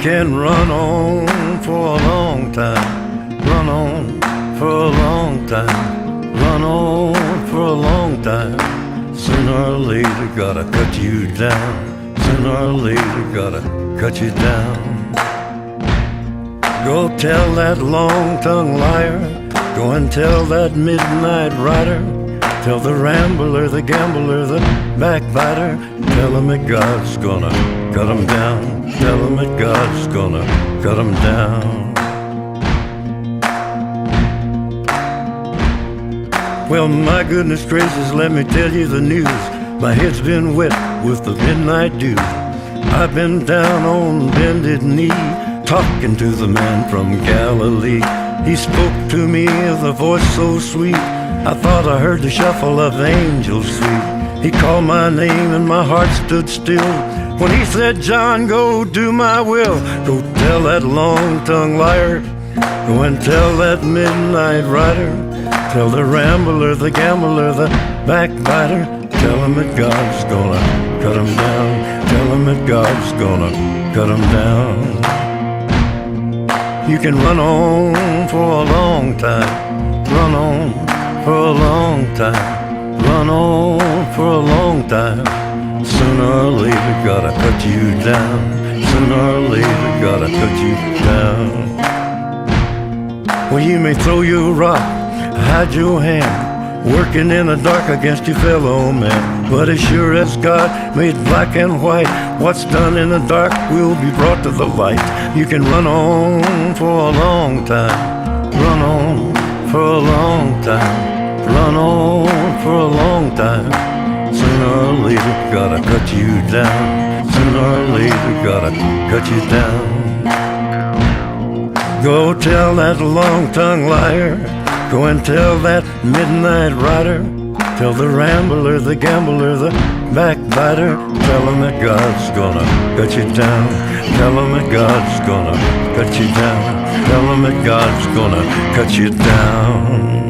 can run on for a long time, run on for a long time, run on for a long time. Sooner or later gotta cut you down, sooner or later gotta cut you down. Go tell that long-tongued liar, go and tell that midnight rider, tell the rambler, the gambler, the backbiter, tell him that God's gonna cut him down, tell him that God's gonna cut him down. Well, my goodness gracious, let me tell you the news. My head's been wet with the midnight dew. I've been down on bended knee, talking to the man from Galilee. He spoke to me with a voice so sweet, I thought I heard the shuffle of angels sweet. He called my name and my heart stood still when he said, John, go do my will. Go tell that long-tongued liar, go and tell that midnight rider, tell the rambler, the gambler, the backbiter, tell him that God's gonna cut him down, tell him that God's gonna cut him down. You can run on for a long time, run on for a long time, run on for a long time. Sooner or later gotta cut you down, sooner or later gotta cut you down. Well, you may throw your rock, hide your hand, working in the dark against your fellow man, but as sure as God made black and white, what's done in the dark will be brought to the light. You can run on for a long time, run on for a long time, run on for a long time. Sooner or later gotta cut you down, sooner or later gotta cut you down. Go tell that long-tongued liar, go and tell that midnight rider, tell the rambler, the gambler, the backbiter, tell him that God's gonna cut you down, tell him that God's gonna cut you down, tell him that God's gonna cut you down.